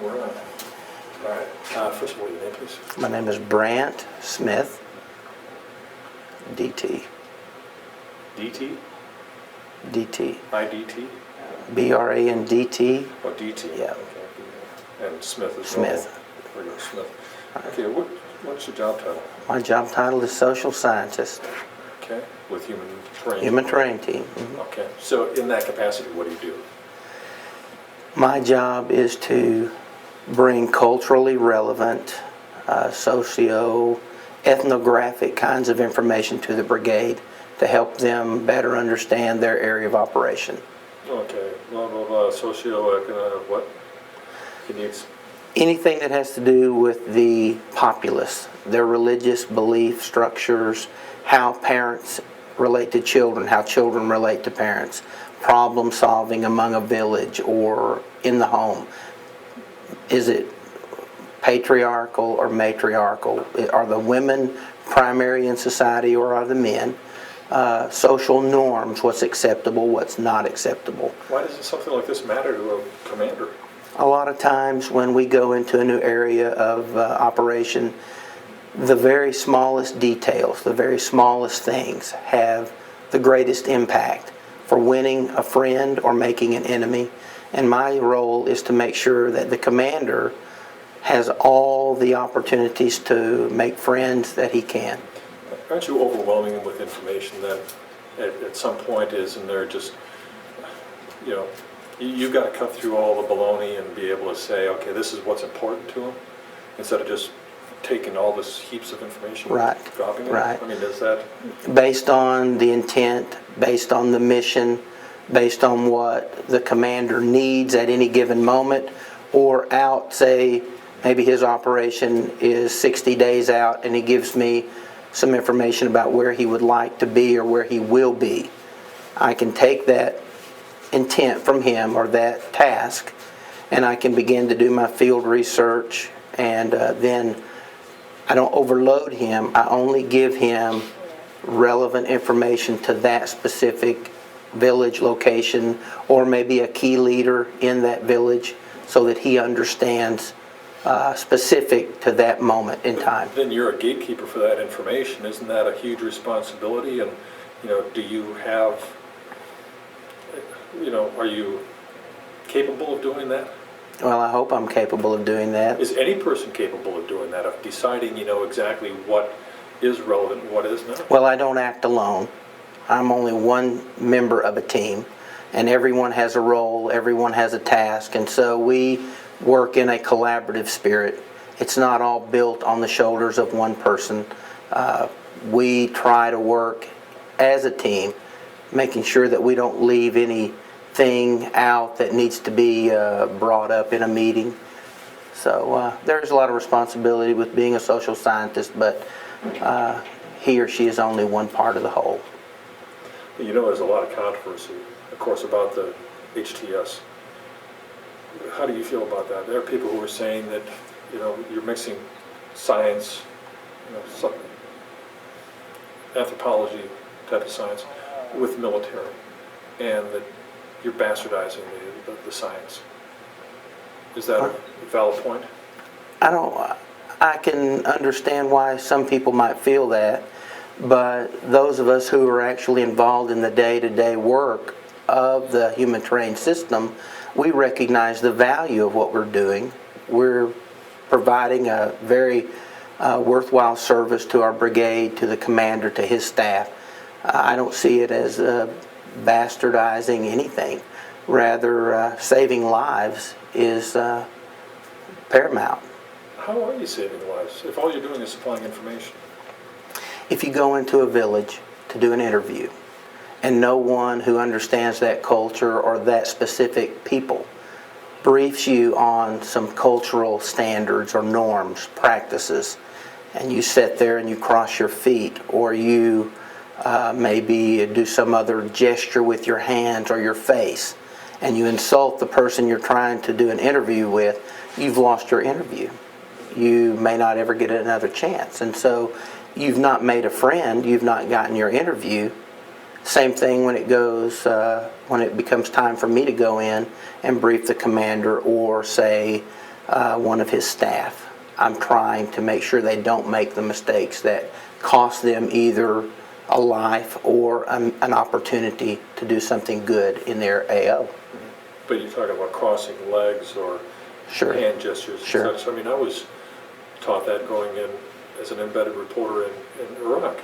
We're on. All right. First of all, your name, please. My name is Brandt Smith, DT. DT? DT. IDT? BRANDT. Oh, DT. Yeah. Okay. And Smith is Smith. Normal. Smith. Okay, what's your job title? My job title is social scientist, Okay, with human training. human training team. Mhm. Okay, so in that capacity, what do you do? My job is to bring culturally relevant, socio-ethnographic kinds of information to the brigade to help them better understand their area of operation. Okay, blah, blah, blah, socioeconomic, what? Can you, Anything that has to do with the populace, their religious belief structures, how parents relate to children, how children relate to parents, problem solving among a village or in the home. Is it patriarchal or matriarchal? Are the women primary in society or are the men? Social norms, what's acceptable, what's not acceptable. why does something like this matter to a commander? A lot of times when we go into a new area of operation, the very smallest details, the very smallest things have the greatest impact for winning a friend or making an enemy. And my role is to make sure that the commander has all the opportunities to make friends that he can. Aren't you overwhelming them with information then at some point isn't there just, you know, you've got to cut through all the baloney and be able to say, okay, this is what's important to them, instead of just taking all this heaps of information Right, and dropping it? right. I mean, does that, Based on the intent, based on the mission, based on what the commander needs at any given moment, or out, say, maybe his operation is 60 days out and he gives me some information about where he would like to be or where he will be. I can take that intent from him or that task and I can begin to do my field research, and then I don't overload him. I only give him relevant information to that specific village location or maybe a key leader in that village so that he understands specific to that moment in time. then you're a gatekeeper for that information. Isn't that a huge responsibility? And, you know, do you have, you know, are you capable of doing that? Well, I hope I'm capable of doing that. Is any person capable of doing that, of deciding, you know, exactly what is relevant and what is not? Well, I don't act alone. I'm only one member of a team, and everyone has a role, everyone has a task, and so we work in a collaborative spirit. It's not all built on the shoulders of one person. We try to work as a team, making sure that we don't leave anything out that needs to be brought up in a meeting. So there's a lot of responsibility with being a social scientist, but he or she is only one part of the whole. You know, there's a lot of controversy, of course, about the HTS. How do you feel about that? There are people who are saying that, you know, you're mixing science, you know, anthropology type of science with military, and that you're bastardizing the science. Is that a valid point? I can understand why some people might feel that, but those of us who are actually involved in the day-to-day work of the human terrain system, we recognize the value of what we're doing. We're providing a very worthwhile service to our brigade, to the commander, to his staff. I don't see it as bastardizing anything. Rather, saving lives is paramount. How are you saving lives if all you're doing is supplying information? If you go into a village to do an interview and no one who understands that culture or that specific people briefs you on some cultural standards or norms, practices, and you sit there and you cross your feet, or you maybe do some other gesture with your hands or your face, and you insult the person you're trying to do an interview with, you've lost your interview. You may not ever get another chance. And so you've not made a friend, you've not gotten your interview, Same thing when when it becomes time for me to go in and brief the commander or say one of his staff. I'm trying to make sure they don't make the mistakes that cost them either a life or an opportunity to do something good in their AO. But you're talking about crossing legs or Sure. hand gestures and Sure. such. I mean, I was taught that going in as an embedded reporter in Iraq.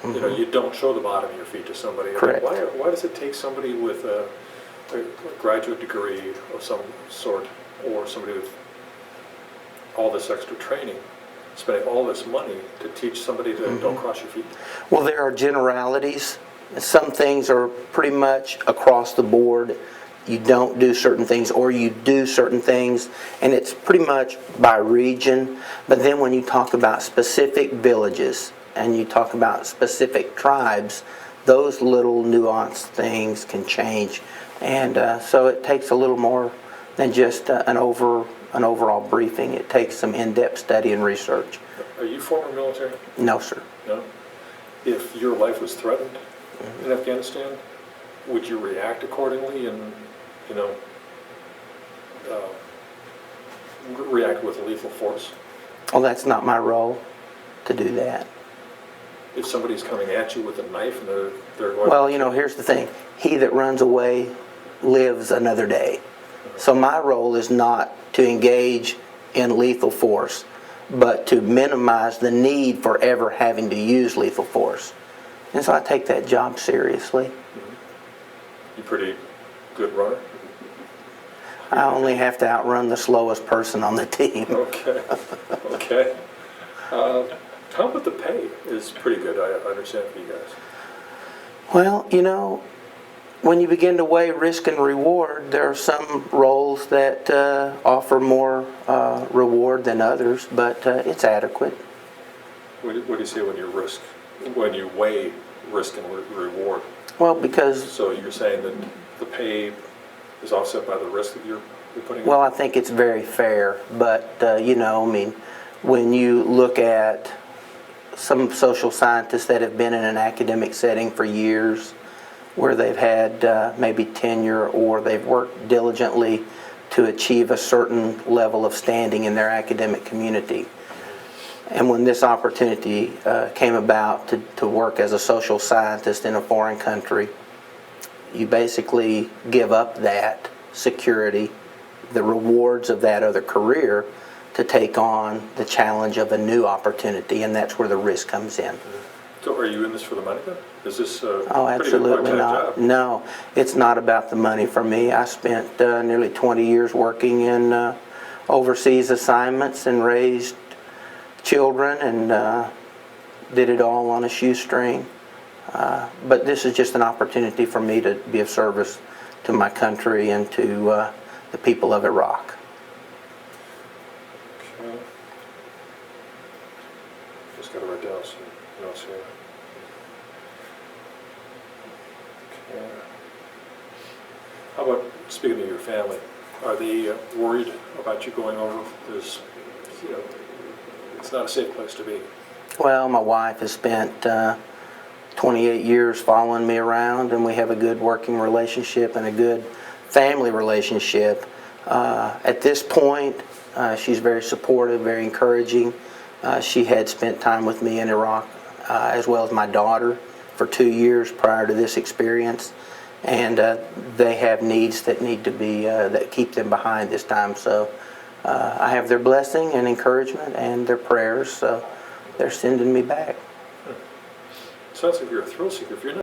You know, you don't show the bottom of your feet to somebody. I mean, Correct. why does it take somebody with a graduate degree of some sort, or somebody with all this extra training, spending all this money to teach somebody to don't cross your feet? Well, there are generalities. Some things are pretty much across the board. You don't do certain things, or you do certain things, and it's pretty much by region. But then when you talk about specific villages and you talk about specific tribes, those little nuanced things can change. And so it takes a little more than just an overall briefing. It takes some in-depth study and research. Are you former military? No, sir. No? If your life was threatened in Afghanistan, would you react accordingly and, you know, react with lethal force? Well, that's not my role to do that. If somebody's coming at you with a knife and they're going... Well, you know, here's the thing. He that runs away lives another day. So my role is not to engage in lethal force, but to minimize the need for ever having to use lethal force. And so I take that job seriously. You pretty good runner? I only have to outrun the slowest person on the team. Okay, okay. How about the pay is pretty good, I understand, for you guys. Well, you know, when you begin to weigh risk and reward, there are some roles that offer more reward than others, but it's adequate. What do you say when you weigh risk and reward? Well, because... So you're saying that the pay is offset by the risk that you're putting in? Well, I think it's very fair, but, you know, I mean, when you look at some social scientists that have been in an academic setting for years, where they've had maybe tenure or they've worked diligently to achieve a certain level of standing in their academic community. And when this opportunity came about to work as a social scientist in a foreign country, you basically give up that security, the rewards of that other career, to take on the challenge of a new opportunity, and that's where the risk comes in. So are you in this for the money then? Is this a Oh, pretty good absolutely part-time not. job? No, it's not about the money for me. I spent nearly 20 years working in overseas assignments and raised children and did it all on a shoestring. But this is just an opportunity for me to be of service to my country and to the people of Iraq. Okay. Just got to write down some notes here. Okay. How about, speaking of your family, are they worried about you going over? There's, you know, it's not a safe place to be. Well, my wife has spent 28 years following me around, and we have a good working relationship and a good family relationship. At this point, she's very supportive, very encouraging. She had spent time with me in Iraq, as well as my daughter, for 2 years prior to this experience. And they have needs that need to be, that keep them behind this time. So I have their blessing and encouragement and their prayers, so they're sending me back. Sounds like you're a thrill seeker. If you're not